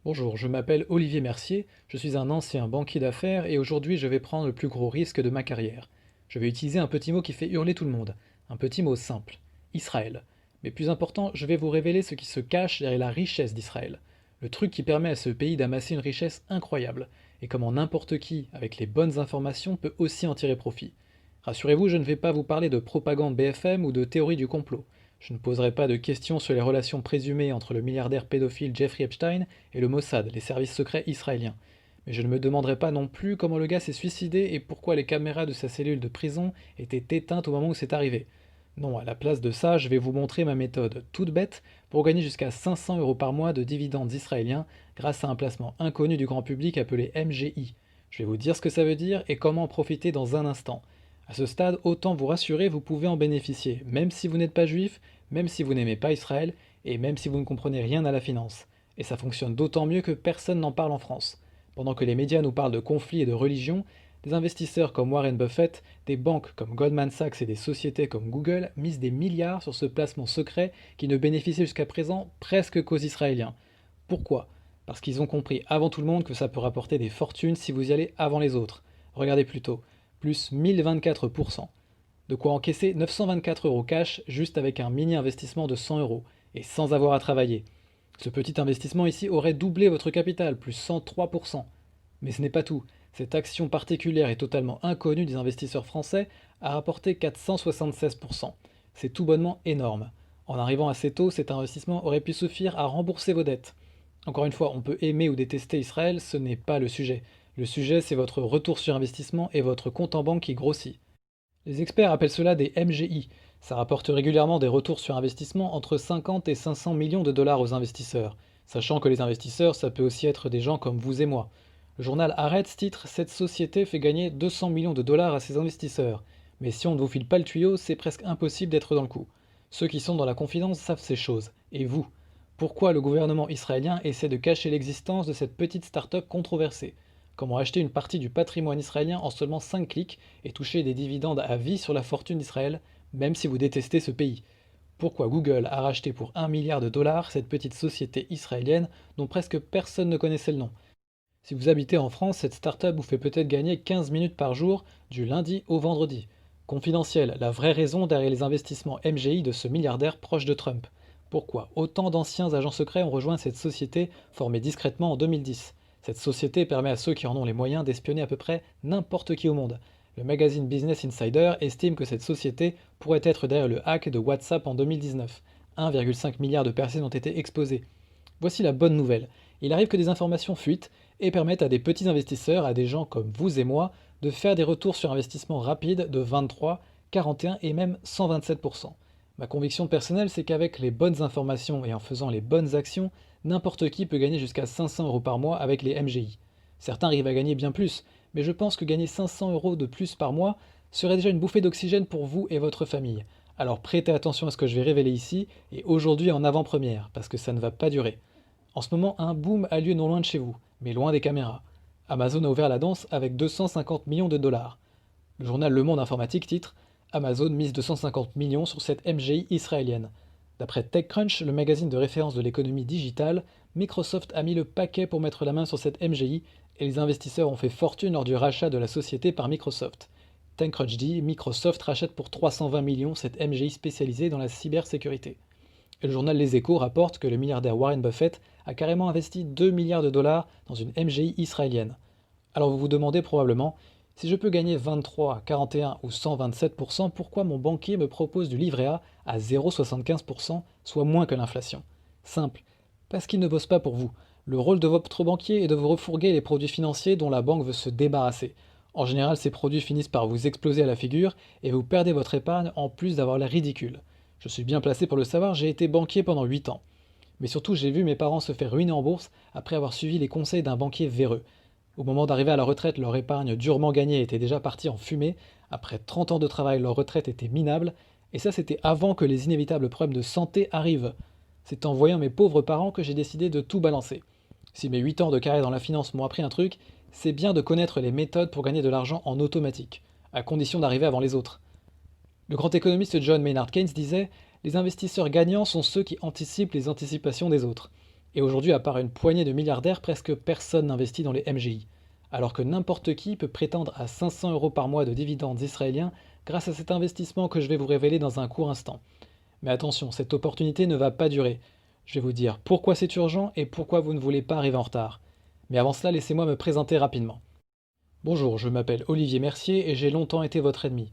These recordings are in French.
Bonjour, je m'appelle Olivier Mercier, je suis un ancien banquier d'affaires et aujourd'hui je vais prendre le plus gros risque de ma carrière. Je vais utiliser un petit mot qui fait hurler tout le monde, un petit mot simple, Israël. Mais plus important, je vais vous révéler ce qui se cache derrière la richesse d'Israël. Le truc qui permet à ce pays d'amasser une richesse incroyable, et comment n'importe qui, avec les bonnes informations, peut aussi en tirer profit. Rassurez-vous, je ne vais pas vous parler de propagande BFM ou de théorie du complot. Je ne poserai pas de questions sur les relations présumées entre le milliardaire pédophile Jeffrey Epstein et le Mossad, les services secrets israéliens. Mais je ne me demanderai pas non plus comment le gars s'est suicidé et pourquoi les caméras de sa cellule de prison étaient éteintes au moment où c'est arrivé. Non, à la place de ça, je vais vous montrer ma méthode toute bête pour gagner jusqu'à 500 euros par mois de dividendes israéliens grâce à un placement inconnu du grand public appelé MGI. Je vais vous dire ce que ça veut dire et comment en profiter dans un instant. À ce stade, autant vous rassurer, vous pouvez en bénéficier, même si vous n'êtes pas juif, même si vous n'aimez pas Israël, et même si vous ne comprenez rien à la finance. Et ça fonctionne d'autant mieux que personne n'en parle en France. Pendant que les médias nous parlent de conflits et de religion, des investisseurs comme Warren Buffett, des banques comme Goldman Sachs et des sociétés comme Google misent des milliards sur ce placement secret qui ne bénéficie jusqu'à présent presque qu'aux Israéliens. Pourquoi? Parce qu'ils ont compris avant tout le monde que ça peut rapporter des fortunes si vous y allez avant les autres. Regardez plutôt, plus 1024%. De quoi encaisser 924 euros cash juste avec un mini investissement de 100 euros et sans avoir à travailler. Ce petit investissement ici aurait doublé votre capital, plus 103%. Mais ce n'est pas tout. Cette action particulière et totalement inconnue des investisseurs français a rapporté 476%. C'est tout bonnement énorme. En arrivant assez tôt, cet investissement aurait pu suffire à rembourser vos dettes. Encore une fois, on peut aimer ou détester Israël, ce n'est pas le sujet. Le sujet, c'est votre retour sur investissement et votre compte en banque qui grossit. Les experts appellent cela des MGI. Ça rapporte régulièrement des retours sur investissement entre 50 et 500 millions de dollars aux investisseurs. Sachant que les investisseurs, ça peut aussi être des gens comme vous et moi. Le journal Haaretz titre «Cette société fait gagner 200 millions de dollars à ses investisseurs». Mais si on ne vous file pas le tuyau, c'est presque impossible d'être dans le coup. Ceux qui sont dans la confidence savent ces choses. Et vous? Pourquoi le gouvernement israélien essaie de cacher l'existence de cette petite start-up controversée? Comment acheter une partie du patrimoine israélien en seulement 5 clics et toucher des dividendes à vie sur la fortune d'Israël, même si vous détestez ce pays? Pourquoi Google a racheté pour 1 milliard de dollars cette petite société israélienne dont presque personne ne connaissait le nom? Si vous habitez en France, cette start-up vous fait peut-être gagner 15 minutes par jour du lundi au vendredi. Confidentiel, la vraie raison derrière les investissements MGI de ce milliardaire proche de Trump. Pourquoi autant d'anciens agents secrets ont rejoint cette société formée discrètement en 2010? Cette société permet à ceux qui en ont les moyens d'espionner à peu près n'importe qui au monde. Le magazine Business Insider estime que cette société pourrait être derrière le hack de WhatsApp en 2019. 1,5 milliard de personnes ont été exposées. Voici la bonne nouvelle. Il arrive que des informations fuitent et permettent à des petits investisseurs, à des gens comme vous et moi, de faire des retours sur investissement rapides de 23, 41 et même 127%. Ma conviction personnelle, c'est qu'avec les bonnes informations et en faisant les bonnes actions, n'importe qui peut gagner jusqu'à 500 euros par mois avec les MGI. Certains arrivent à gagner bien plus, mais je pense que gagner 500 euros de plus par mois serait déjà une bouffée d'oxygène pour vous et votre famille. Alors prêtez attention à ce que je vais révéler ici, et aujourd'hui en avant-première, parce que ça ne va pas durer. En ce moment, un boom a lieu non loin de chez vous, mais loin des caméras. Amazon a ouvert la danse avec 250 millions de dollars. Le journal Le Monde Informatique titre «Amazon mise 250 millions sur cette MGI israélienne». D'après TechCrunch, le magazine de référence de l'économie digitale, Microsoft a mis le paquet pour mettre la main sur cette MGI et les investisseurs ont fait fortune lors du rachat de la société par Microsoft. TechCrunch dit Microsoft rachète pour 320 millions cette MGI spécialisée dans la cybersécurité. Et le journal Les Échos rapporte que le milliardaire Warren Buffett a carrément investi 2 milliards de dollars dans une MGI israélienne. Alors vous vous demandez probablement, si je peux gagner 23, 41 ou 127%, pourquoi mon banquier me propose du livret A à 0,75%, soit moins que l'inflation? Simple, parce qu'il ne bosse pas pour vous. Le rôle de votre banquier est de vous refourguer les produits financiers dont la banque veut se débarrasser. En général, ces produits finissent par vous exploser à la figure et vous perdez votre épargne en plus d'avoir l'air ridicule. Je suis bien placé pour le savoir, j'ai été banquier pendant 8 ans. Mais surtout, j'ai vu mes parents se faire ruiner en bourse après avoir suivi les conseils d'un banquier véreux. Au moment d'arriver à la retraite, leur épargne durement gagnée était déjà partie en fumée. Après 30 ans de travail, leur retraite était minable. Et ça, c'était avant que les inévitables problèmes de santé arrivent. C'est en voyant mes pauvres parents que j'ai décidé de tout balancer. Si mes 8 ans de carrière dans la finance m'ont appris un truc, c'est bien de connaître les méthodes pour gagner de l'argent en automatique, à condition d'arriver avant les autres. Le grand économiste John Maynard Keynes disait: «Les investisseurs gagnants sont ceux qui anticipent les anticipations des autres». Et aujourd'hui, à part une poignée de milliardaires, presque personne n'investit dans les MGI. Alors que n'importe qui peut prétendre à 500 euros par mois de dividendes israéliens grâce à cet investissement que je vais vous révéler dans un court instant. Mais attention, cette opportunité ne va pas durer. Je vais vous dire pourquoi c'est urgent et pourquoi vous ne voulez pas arriver en retard. Mais avant cela, laissez-moi me présenter rapidement. Bonjour, je m'appelle Olivier Mercier et j'ai longtemps été votre ennemi.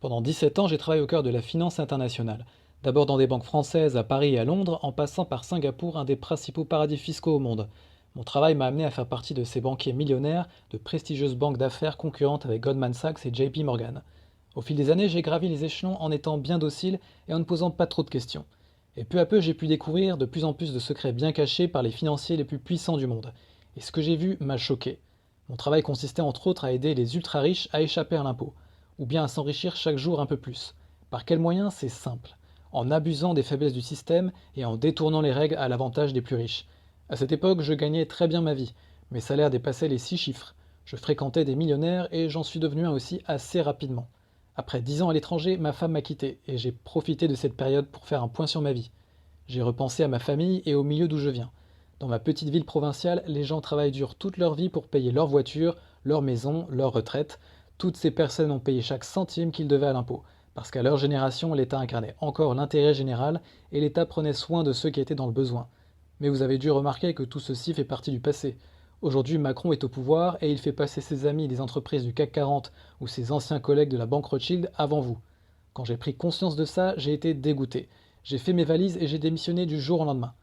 Pendant 17 ans, j'ai travaillé au cœur de la finance internationale. D'abord dans des banques françaises à Paris et à Londres, en passant par Singapour, un des principaux paradis fiscaux au monde. Mon travail m'a amené à faire partie de ces banquiers millionnaires, de prestigieuses banques d'affaires concurrentes avec Goldman Sachs et JP Morgan. Au fil des années, j'ai gravi les échelons en étant bien docile et en ne posant pas trop de questions. Et peu à peu, j'ai pu découvrir de plus en plus de secrets bien cachés par les financiers les plus puissants du monde. Et ce que j'ai vu m'a choqué. Mon travail consistait entre autres à aider les ultra-riches à échapper à l'impôt, ou bien à s'enrichir chaque jour un peu plus. Par quels moyens? C'est simple. En abusant des faiblesses du système et en détournant les règles à l'avantage des plus riches. À cette époque, je gagnais très bien ma vie. Mes salaires dépassaient les 6 chiffres. Je fréquentais des millionnaires et j'en suis devenu un aussi assez rapidement. Après 10 ans à l'étranger, ma femme m'a quitté et j'ai profité de cette période pour faire un point sur ma vie. J'ai repensé à ma famille et au milieu d'où je viens. Dans ma petite ville provinciale, les gens travaillent dur toute leur vie pour payer leur voiture, leur maison, leur retraite. Toutes ces personnes ont payé chaque centime qu'ils devaient à l'impôt, parce qu'à leur génération, l'État incarnait encore l'intérêt général et l'État prenait soin de ceux qui étaient dans le besoin. Mais vous avez dû remarquer que tout ceci fait partie du passé. Aujourd'hui, Macron est au pouvoir et il fait passer ses amis des entreprises du CAC 40 ou ses anciens collègues de la banque Rothschild avant vous. Quand j'ai pris conscience de ça, j'ai été dégoûté. J'ai fait mes valises et j'ai démissionné du jour au lendemain.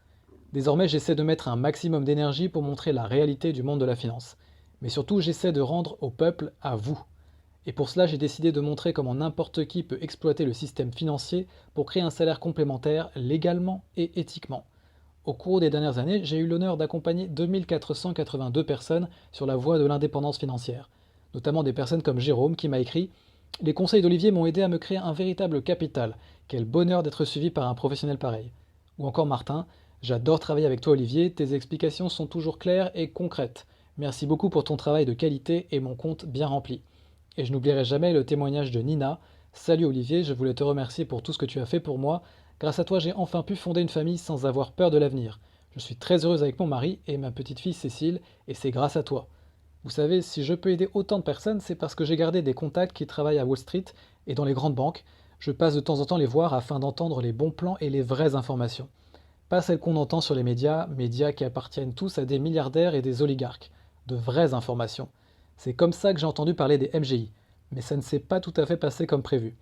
Désormais, j'essaie de mettre un maximum d'énergie pour montrer la réalité du monde de la finance. Mais surtout, j'essaie de rendre au peuple, à vous. Et pour cela, j'ai décidé de montrer comment n'importe qui peut exploiter le système financier pour créer un salaire complémentaire légalement et éthiquement. Au cours des dernières années, j'ai eu l'honneur d'accompagner 2482 personnes sur la voie de l'indépendance financière, notamment des personnes comme Jérôme qui m'a écrit: Les conseils d'Olivier m'ont aidé à me créer un véritable capital. Quel bonheur d'être suivi par un professionnel pareil. Ou encore Martin: J'adore travailler avec toi Olivier, tes explications sont toujours claires et concrètes. Merci beaucoup pour ton travail de qualité et mon compte bien rempli. Et je n'oublierai jamais le témoignage de Nina: Salut Olivier, je voulais te remercier pour tout ce que tu as fait pour moi. Grâce à toi, j'ai enfin pu fonder une famille sans avoir peur de l'avenir. Je suis très heureuse avec mon mari et ma petite fille Cécile, et c'est grâce à toi. Vous savez, si je peux aider autant de personnes, c'est parce que j'ai gardé des contacts qui travaillent à Wall Street et dans les grandes banques. Je passe de temps en temps les voir afin d'entendre les bons plans et les vraies informations. Pas celles qu'on entend sur les médias qui appartiennent tous à des milliardaires et des oligarques. De vraies informations. C'est comme ça que j'ai entendu parler des MGI. Mais ça ne s'est pas tout à fait passé comme prévu.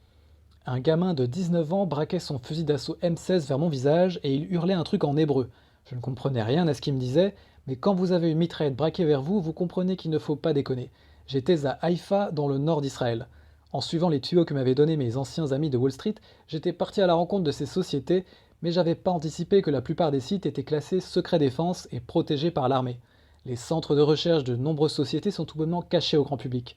Un gamin de 19 ans braquait son fusil d'assaut M16 vers mon visage et il hurlait un truc en hébreu. Je ne comprenais rien à ce qu'il me disait, mais quand vous avez une mitraillette braquée vers vous, vous comprenez qu'il ne faut pas déconner. J'étais à Haïfa, dans le nord d'Israël. En suivant les tuyaux que m'avaient donnés mes anciens amis de Wall Street, j'étais parti à la rencontre de ces sociétés, mais j'avais pas anticipé que la plupart des sites étaient classés secret défense et protégés par l'armée. Les centres de recherche de nombreuses sociétés sont tout bonnement cachés au grand public.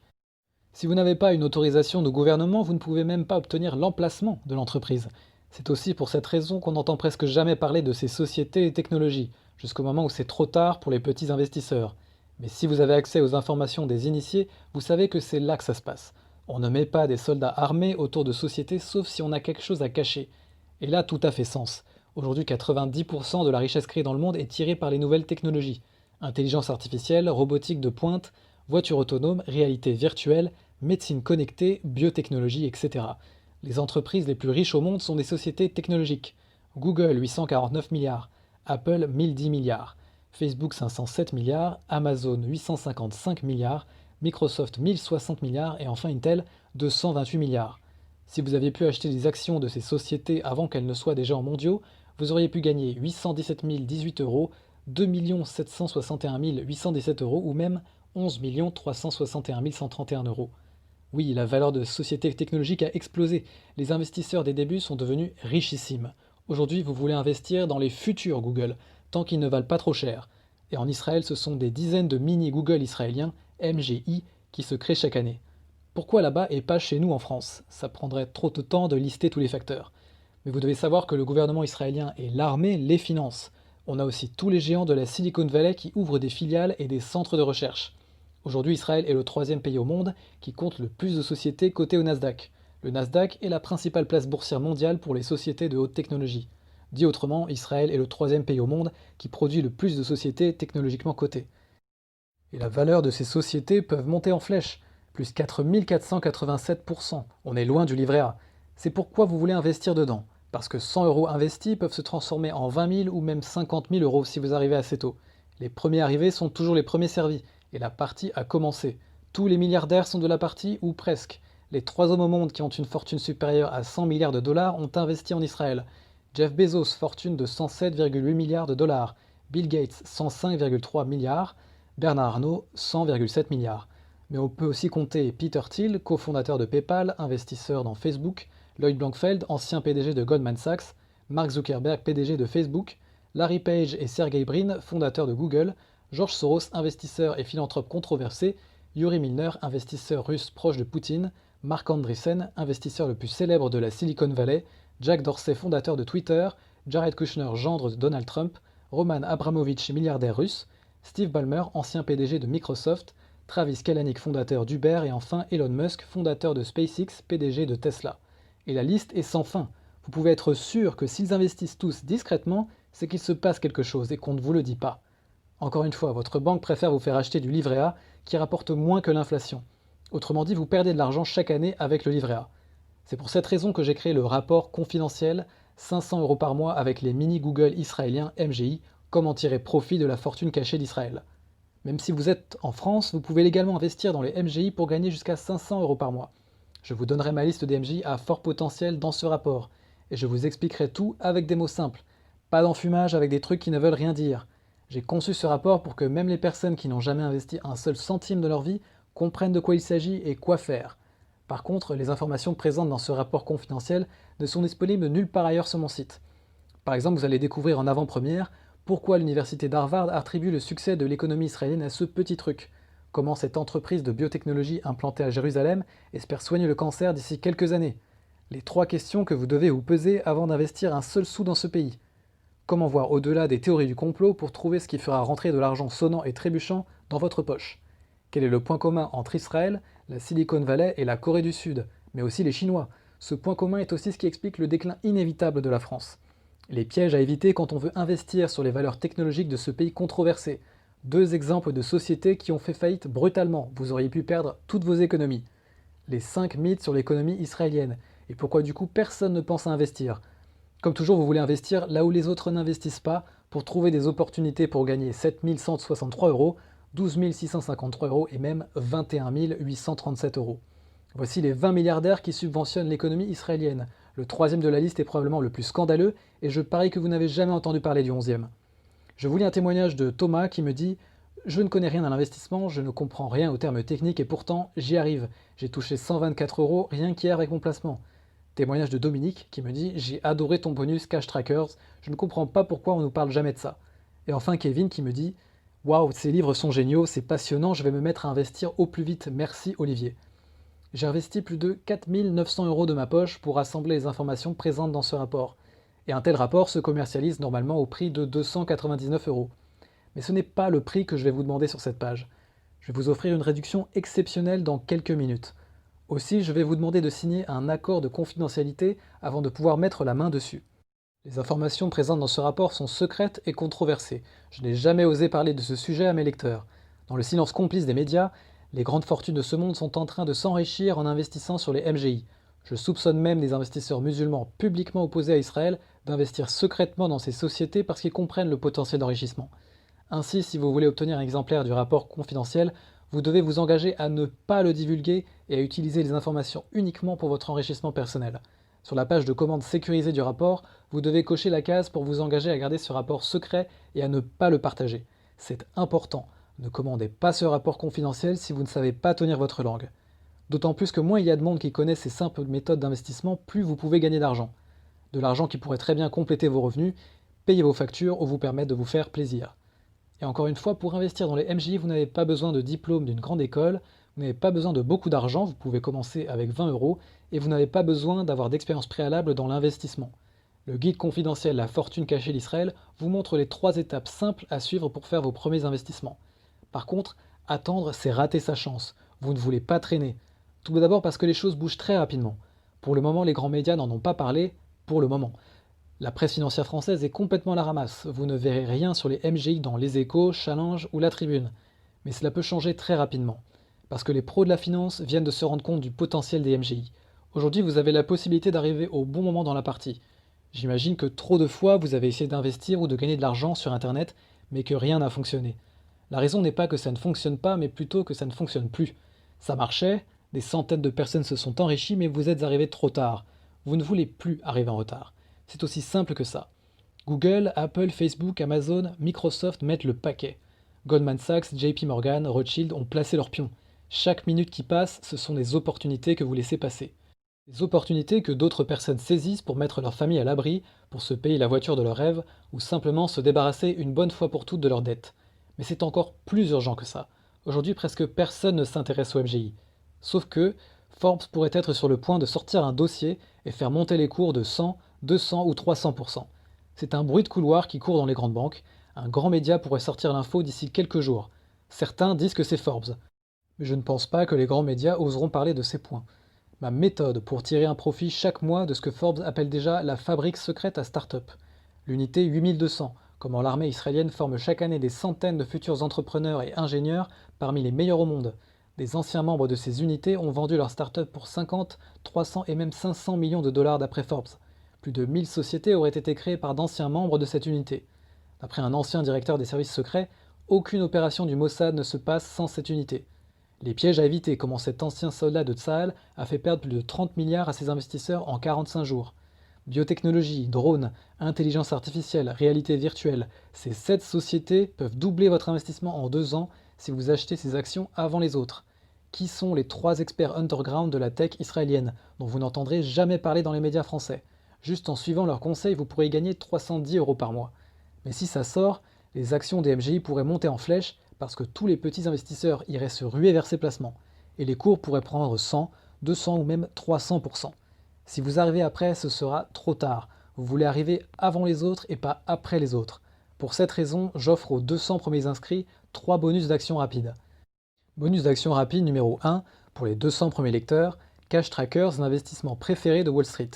Si vous n'avez pas une autorisation de gouvernement, vous ne pouvez même pas obtenir l'emplacement de l'entreprise. C'est aussi pour cette raison qu'on n'entend presque jamais parler de ces sociétés et technologies, jusqu'au moment où c'est trop tard pour les petits investisseurs. Mais si vous avez accès aux informations des initiés, vous savez que c'est là que ça se passe. On ne met pas des soldats armés autour de sociétés sauf si on a quelque chose à cacher. Et là, tout a fait sens. Aujourd'hui, 90% de la richesse créée dans le monde est tirée par les nouvelles technologies. Intelligence artificielle, robotique de pointe, voitures autonomes, réalité virtuelle, médecine connectée, biotechnologie, etc. Les entreprises les plus riches au monde sont des sociétés technologiques. Google 849 milliards, Apple 1010 milliards, Facebook 507 milliards, Amazon 855 milliards, Microsoft 1060 milliards et enfin Intel 228 milliards. Si vous aviez pu acheter des actions de ces sociétés avant qu'elles ne soient déjà en mondiaux, vous auriez pu gagner 817 018 euros, 2 761 817 euros ou même 11 361 131 euros. Oui, la valeur de sociétés technologiques a explosé. Les investisseurs des débuts sont devenus richissimes. Aujourd'hui, vous voulez investir dans les futurs Google, tant qu'ils ne valent pas trop cher. Et en Israël, ce sont des dizaines de mini-Google israéliens, MGI, qui se créent chaque année. Pourquoi là-bas et pas chez nous en France? Ça prendrait trop de temps de lister tous les facteurs. Mais vous devez savoir que le gouvernement israélien et l'armée les financent. On a aussi tous les géants de la Silicon Valley qui ouvrent des filiales et des centres de recherche. Aujourd'hui, Israël est le troisième pays au monde qui compte le plus de sociétés cotées au Nasdaq. Le Nasdaq est la principale place boursière mondiale pour les sociétés de haute technologie. Dit autrement, Israël est le troisième pays au monde qui produit le plus de sociétés technologiquement cotées. Et la valeur de ces sociétés peuvent monter en flèche, plus 4487%. On est loin du livret A. C'est pourquoi vous voulez investir dedans, parce que 100 euros investis peuvent se transformer en 20 000 ou même 50 000 euros si vous arrivez assez tôt. Les premiers arrivés sont toujours les premiers servis, et la partie a commencé. Tous les milliardaires sont de la partie, ou presque. Les 3 hommes au monde qui ont une fortune supérieure à 100 milliards de dollars ont investi en Israël. Jeff Bezos, fortune de 107,8 milliards de dollars. Bill Gates, 105,3 milliards. Bernard Arnault, 100,7 milliards. Mais on peut aussi compter Peter Thiel, cofondateur de PayPal, investisseur dans Facebook, Lloyd Blankfeld, ancien PDG de Goldman Sachs, Mark Zuckerberg, PDG de Facebook, Larry Page et Sergey Brin, fondateurs de Google, George Soros, investisseur et philanthrope controversé, Yuri Milner, investisseur russe proche de Poutine, Mark Andreessen, investisseur le plus célèbre de la Silicon Valley, Jack Dorsey, fondateur de Twitter, Jared Kushner, gendre de Donald Trump, Roman Abramovich, milliardaire russe, Steve Ballmer, ancien PDG de Microsoft, Travis Kalanick, fondateur d'Uber, et enfin Elon Musk, fondateur de SpaceX, PDG de Tesla. Et la liste est sans fin. Vous pouvez être sûr que s'ils investissent tous discrètement, c'est qu'il se passe quelque chose et qu'on ne vous le dit pas. Encore une fois, votre banque préfère vous faire acheter du livret A qui rapporte moins que l'inflation. Autrement dit, vous perdez de l'argent chaque année avec le livret A. C'est pour cette raison que j'ai créé le rapport confidentiel 500 euros par mois avec les mini Google israéliens MGI, comment tirer profit de la fortune cachée d'Israël. Même si vous êtes en France, vous pouvez légalement investir dans les MGI pour gagner jusqu'à 500 euros par mois. Je vous donnerai ma liste des MGI à fort potentiel dans ce rapport, et je vous expliquerai tout avec des mots simples, pas d'enfumage avec des trucs qui ne veulent rien dire. J'ai conçu ce rapport pour que même les personnes qui n'ont jamais investi un seul centime de leur vie comprennent de quoi il s'agit et quoi faire. Par contre, les informations présentes dans ce rapport confidentiel ne sont disponibles nulle part ailleurs sur mon site. Par exemple, vous allez découvrir en avant-première pourquoi l'université d'Harvard attribue le succès de l'économie israélienne à ce petit truc, comment cette entreprise de biotechnologie implantée à Jérusalem espère soigner le cancer d'ici quelques années, les 3 questions que vous devez vous peser avant d'investir un seul sou dans ce pays. Comment voir au-delà des théories du complot pour trouver ce qui fera rentrer de l'argent sonnant et trébuchant dans votre poche? Quel est le point commun entre Israël, la Silicon Valley et la Corée du Sud, mais aussi les Chinois? Ce point commun est aussi ce qui explique le déclin inévitable de la France. Les pièges à éviter quand on veut investir sur les valeurs technologiques de ce pays controversé. 2 exemples de sociétés qui ont fait faillite brutalement, vous auriez pu perdre toutes vos économies. Les 5 mythes sur l'économie israélienne, et pourquoi du coup personne ne pense à investir. Comme toujours, vous voulez investir là où les autres n'investissent pas pour trouver des opportunités pour gagner 7 163 euros, 12 653 euros et même 21 837 euros. Voici les 20 milliardaires qui subventionnent l'économie israélienne. Le 3e de la liste est probablement le plus scandaleux et je parie que vous n'avez jamais entendu parler du 11e. Je vous lis un témoignage de Thomas qui me dit « Je ne connais rien à l'investissement, je ne comprends rien aux termes techniques et pourtant j'y arrive. J'ai touché 124 euros rien qu'hier avec mon placement. » Témoignage de Dominique qui me dit « J'ai adoré ton bonus Cash Trackers, je ne comprends pas pourquoi on nous parle jamais de ça. » Et enfin Kevin qui me dit « Waouh, ces livres sont géniaux, c'est passionnant, je vais me mettre à investir au plus vite, merci Olivier. » J'ai investi plus de 4 900 euros de ma poche pour rassembler les informations présentes dans ce rapport. Et un tel rapport se commercialise normalement au prix de 299 euros. Mais ce n'est pas le prix que je vais vous demander sur cette page. Je vais vous offrir une réduction exceptionnelle dans quelques minutes. Aussi, je vais vous demander de signer un accord de confidentialité avant de pouvoir mettre la main dessus. Les informations présentes dans ce rapport sont secrètes et controversées. Je n'ai jamais osé parler de ce sujet à mes lecteurs. Dans le silence complice des médias, les grandes fortunes de ce monde sont en train de s'enrichir en investissant sur les MGI. Je soupçonne même des investisseurs musulmans publiquement opposés à Israël d'investir secrètement dans ces sociétés parce qu'ils comprennent le potentiel d'enrichissement. Ainsi, si vous voulez obtenir un exemplaire du rapport confidentiel, vous devez vous engager à ne pas le divulguer et à utiliser les informations uniquement pour votre enrichissement personnel. Sur la page de commande sécurisée du rapport, vous devez cocher la case pour vous engager à garder ce rapport secret et à ne pas le partager. C'est important. Ne commandez pas ce rapport confidentiel si vous ne savez pas tenir votre langue. D'autant plus que moins il y a de monde qui connaît ces simples méthodes d'investissement, plus vous pouvez gagner d'argent. De l'argent qui pourrait très bien compléter vos revenus, payer vos factures ou vous permettre de vous faire plaisir. Et encore une fois, pour investir dans les MJ, vous n'avez pas besoin de diplôme d'une grande école, vous n'avez pas besoin de beaucoup d'argent, vous pouvez commencer avec 20 euros, et vous n'avez pas besoin d'avoir d'expérience préalable dans l'investissement. Le guide confidentiel La fortune cachée d'Israël vous montre les 3 étapes simples à suivre pour faire vos premiers investissements. Par contre, attendre, c'est rater sa chance. Vous ne voulez pas traîner. Tout d'abord parce que les choses bougent très rapidement. Pour le moment, les grands médias n'en ont pas parlé, pour le moment. La presse financière française est complètement à la ramasse. Vous ne verrez rien sur les MGI dans Les Échos, Challenge ou La Tribune. Mais cela peut changer très rapidement. Parce que les pros de la finance viennent de se rendre compte du potentiel des MGI. Aujourd'hui, vous avez la possibilité d'arriver au bon moment dans la partie. J'imagine que trop de fois, vous avez essayé d'investir ou de gagner de l'argent sur Internet, mais que rien n'a fonctionné. La raison n'est pas que ça ne fonctionne pas, mais plutôt que ça ne fonctionne plus. Ça marchait, des centaines de personnes se sont enrichies, mais vous êtes arrivé trop tard. Vous ne voulez plus arriver en retard. C'est aussi simple que ça. Google, Apple, Facebook, Amazon, Microsoft mettent le paquet. Goldman Sachs, JP Morgan, Rothschild ont placé leurs pions. Chaque minute qui passe, ce sont des opportunités que vous laissez passer. Des opportunités que d'autres personnes saisissent pour mettre leur famille à l'abri, pour se payer la voiture de leur rêve, ou simplement se débarrasser une bonne fois pour toutes de leurs dettes. Mais c'est encore plus urgent que ça. Aujourd'hui, presque personne ne s'intéresse au MGI. Sauf que Forbes pourrait être sur le point de sortir un dossier et faire monter les cours de 100, 200 ou 300%. C'est un bruit de couloir qui court dans les grandes banques. Un grand média pourrait sortir l'info d'ici quelques jours. Certains disent que c'est Forbes. Mais je ne pense pas que les grands médias oseront parler de ces points. Ma méthode pour tirer un profit chaque mois de ce que Forbes appelle déjà la fabrique secrète à start-up. L'unité 8200, comment l'armée israélienne forme chaque année des centaines de futurs entrepreneurs et ingénieurs parmi les meilleurs au monde. Des anciens membres de ces unités ont vendu leur start-up pour 50, 300 et même 500 millions de dollars d'après Forbes. Plus de 1000 sociétés auraient été créées par d'anciens membres de cette unité. D'après un ancien directeur des services secrets, aucune opération du Mossad ne se passe sans cette unité. Les pièges à éviter, comment cet ancien soldat de Tsahal a fait perdre plus de 30 milliards à ses investisseurs en 45 jours. Biotechnologie, drones, intelligence artificielle, réalité virtuelle, ces 7 sociétés peuvent doubler votre investissement en 2 ans si vous achetez ces actions avant les autres. Qui sont les 3 experts underground de la tech israélienne, dont vous n'entendrez jamais parler dans les médias français? Juste en suivant leurs conseils, vous pourrez y gagner 310 € par mois. Mais si ça sort, les actions des MGI pourraient monter en flèche parce que tous les petits investisseurs iraient se ruer vers ces placements, et les cours pourraient prendre 100, 200 ou même 300%. Si vous arrivez après, ce sera trop tard. Vous voulez arriver avant les autres et pas après les autres. Pour cette raison, j'offre aux 200 premiers inscrits 3 bonus d'action rapides. Bonus d'action rapide numéro 1, pour les 200 premiers lecteurs, Cash Trackers, l'investissement préféré de Wall Street,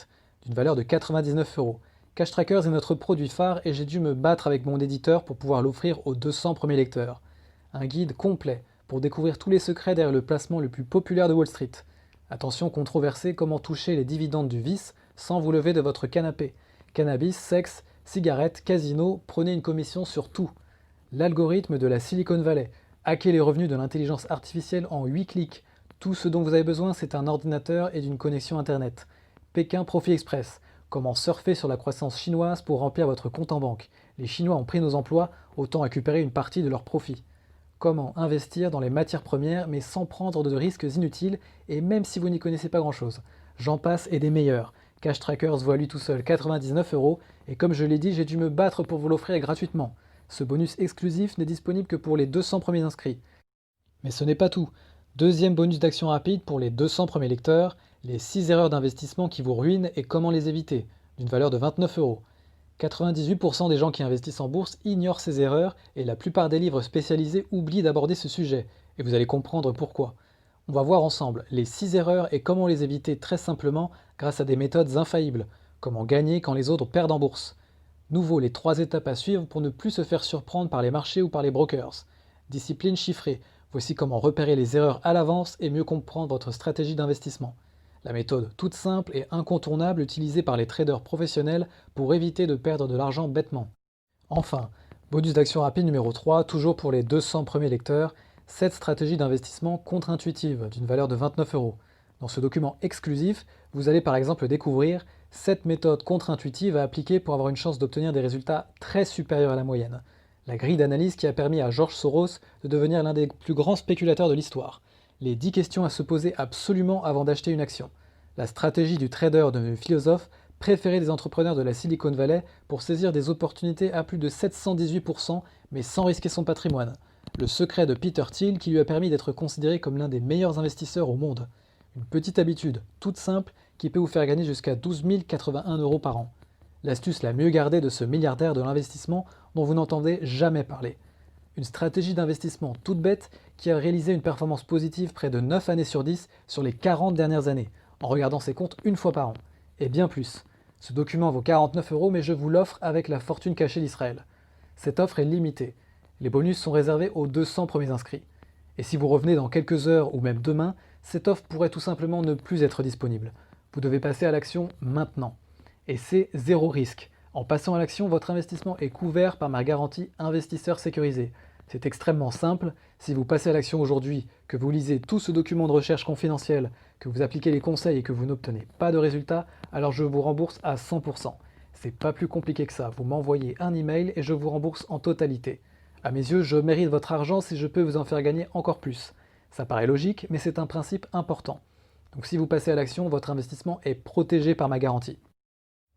d'une valeur de 99 €. Cash Trackers est notre produit phare et j'ai dû me battre avec mon éditeur pour pouvoir l'offrir aux 200 premiers lecteurs. Un guide complet pour découvrir tous les secrets derrière le placement le plus populaire de Wall Street. Attention controversée, comment toucher les dividendes du vice sans vous lever de votre canapé. Cannabis, sexe, cigarettes, casino, prenez une commission sur tout. L'algorithme de la Silicon Valley. Hacker les revenus de l'intelligence artificielle en 8 clics. Tout ce dont vous avez besoin, c'est un ordinateur et d'une connexion Internet. Pékin Profit Express. Comment surfer sur la croissance chinoise pour remplir votre compte en banque. Les Chinois ont pris nos emplois, autant récupérer une partie de leurs profits. Comment investir dans les matières premières mais sans prendre de risques inutiles et même si vous n'y connaissez pas grand-chose. J'en passe et des meilleurs. Cash Trackers vaut à lui tout seul 99 € et comme je l'ai dit, j'ai dû me battre pour vous l'offrir gratuitement. Ce bonus exclusif n'est disponible que pour les 200 premiers inscrits. Mais ce n'est pas tout. Deuxième bonus d'action rapide pour les 200 premiers lecteurs, les 6 erreurs d'investissement qui vous ruinent et comment les éviter, d'une valeur de 29 €. 98% des gens qui investissent en bourse ignorent ces erreurs et la plupart des livres spécialisés oublient d'aborder ce sujet, et vous allez comprendre pourquoi. On va voir ensemble les 6 erreurs et comment les éviter très simplement grâce à des méthodes infaillibles, comment gagner quand les autres perdent en bourse. Nouveau, les 3 étapes à suivre pour ne plus se faire surprendre par les marchés ou par les brokers. Discipline chiffrée, voici comment repérer les erreurs à l'avance et mieux comprendre votre stratégie d'investissement. La méthode toute simple et incontournable utilisée par les traders professionnels pour éviter de perdre de l'argent bêtement. Enfin, bonus d'action rapide numéro 3, toujours pour les 200 premiers lecteurs, 7 stratégies d'investissement contre-intuitives d'une valeur de 29 €. Dans ce document exclusif, vous allez par exemple découvrir 7 méthodes contre-intuitives à appliquer pour avoir une chance d'obtenir des résultats très supérieurs à la moyenne. La grille d'analyse qui a permis à George Soros de devenir l'un des plus grands spéculateurs de l'histoire. Les 10 questions à se poser absolument avant d'acheter une action. La stratégie du trader devenu philosophe, préféré des entrepreneurs de la Silicon Valley pour saisir des opportunités à plus de 718%, mais sans risquer son patrimoine. Le secret de Peter Thiel qui lui a permis d'être considéré comme l'un des meilleurs investisseurs au monde. Une petite habitude, toute simple, qui peut vous faire gagner jusqu'à 12 081 € par an. L'astuce la mieux gardée de ce milliardaire de l'investissement dont vous n'entendez jamais parler. Une stratégie d'investissement toute bête qui a réalisé une performance positive près de 9 années sur 10 sur les 40 dernières années, en regardant ses comptes une fois par an. Et bien plus. Ce document vaut 49 euros, mais je vous l'offre avec la fortune cachée d'Israël. Cette offre est limitée. Les bonus sont réservés aux 200 premiers inscrits. Et si vous revenez dans quelques heures ou même demain, cette offre pourrait tout simplement ne plus être disponible. Vous devez passer à l'action maintenant. Et c'est zéro risque. En passant à l'action, votre investissement est couvert par ma garantie investisseur sécurisé. C'est extrêmement simple. Si vous passez à l'action aujourd'hui, que vous lisez tout ce document de recherche confidentiel, que vous appliquez les conseils et que vous n'obtenez pas de résultat, alors je vous rembourse à 100%. C'est pas plus compliqué que ça. Vous m'envoyez un email et je vous rembourse en totalité. À mes yeux, je mérite votre argent si je peux vous en faire gagner encore plus. Ça paraît logique, mais c'est un principe important. Donc si vous passez à l'action, votre investissement est protégé par ma garantie.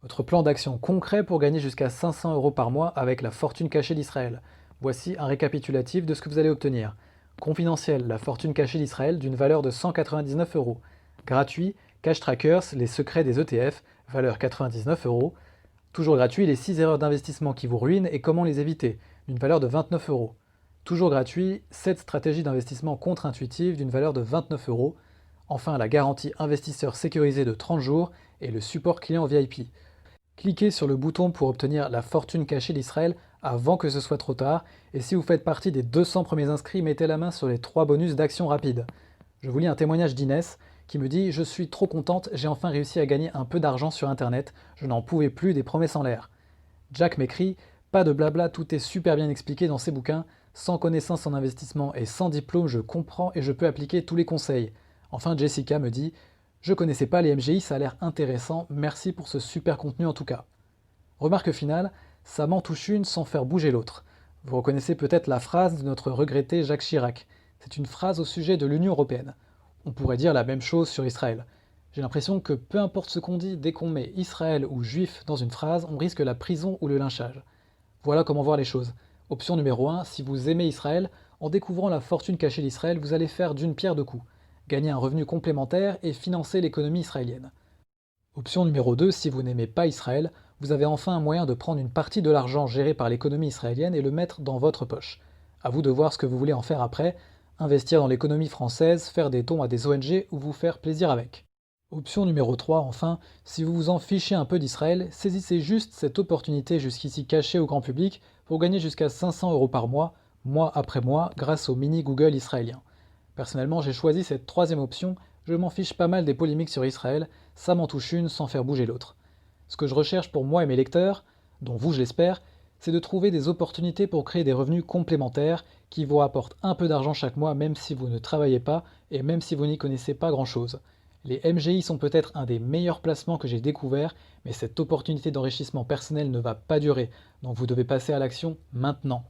Votre plan d'action concret pour gagner jusqu'à 500 euros par mois avec la fortune cachée d'Israël. Voici un récapitulatif de ce que vous allez obtenir. Confidentiel, la fortune cachée d'Israël d'une valeur de 199 euros. Gratuit, Cash Trackers, les secrets des ETF, valeur 99 euros. Toujours gratuit, les 6 erreurs d'investissement qui vous ruinent et comment les éviter, d'une valeur de 29 euros. Toujours gratuit, 7 stratégies d'investissement contre-intuitives d'une valeur de 29 euros. Enfin, la garantie investisseur sécurisée de 30 jours et le support client VIP. Cliquez sur le bouton pour obtenir la fortune cachée d'Israël avant que ce soit trop tard, et si vous faites partie des 200 premiers inscrits, mettez la main sur les 3 bonus d'action rapide. Je vous lis un témoignage d'Inès qui me dit « Je suis trop contente, j'ai enfin réussi à gagner un peu d'argent sur internet, je n'en pouvais plus des promesses en l'air. » Jack m'écrit « Pas de blabla, tout est super bien expliqué dans ces bouquins, sans connaissance en investissement et sans diplôme, je comprends et je peux appliquer tous les conseils. » Enfin Jessica me dit « Je connaissais pas les MGI, ça a l'air intéressant, merci pour ce super contenu en tout cas. » Remarque finale, ça m'en touche une sans faire bouger l'autre. Vous reconnaissez peut-être la phrase de notre regretté Jacques Chirac. C'est une phrase au sujet de l'Union européenne. On pourrait dire la même chose sur Israël. J'ai l'impression que peu importe ce qu'on dit, dès qu'on met Israël ou juif dans une phrase, on risque la prison ou le lynchage. Voilà comment voir les choses. Option numéro 1, si vous aimez Israël, en découvrant la fortune cachée d'Israël, vous allez faire d'une pierre deux coups. Gagner un revenu complémentaire et financer l'économie israélienne. Option numéro 2, si vous n'aimez pas Israël, vous avez enfin un moyen de prendre une partie de l'argent géré par l'économie israélienne et le mettre dans votre poche. À vous de voir ce que vous voulez en faire après, investir dans l'économie française, faire des dons à des ONG ou vous faire plaisir avec. Option numéro 3, enfin, si vous vous en fichez un peu d'Israël, saisissez juste cette opportunité jusqu'ici cachée au grand public pour gagner jusqu'à 500 euros par mois, mois après mois, grâce au mini Google israélien. Personnellement, j'ai choisi cette troisième option, je m'en fiche pas mal des polémiques sur Israël, ça m'en touche une sans faire bouger l'autre. Ce que je recherche pour moi et mes lecteurs, dont vous je l'espère, c'est de trouver des opportunités pour créer des revenus complémentaires qui vous rapportent un peu d'argent chaque mois même si vous ne travaillez pas et même si vous n'y connaissez pas grand-chose. Les MGI sont peut-être un des meilleurs placements que j'ai découvert, mais cette opportunité d'enrichissement personnel ne va pas durer, donc vous devez passer à l'action maintenant.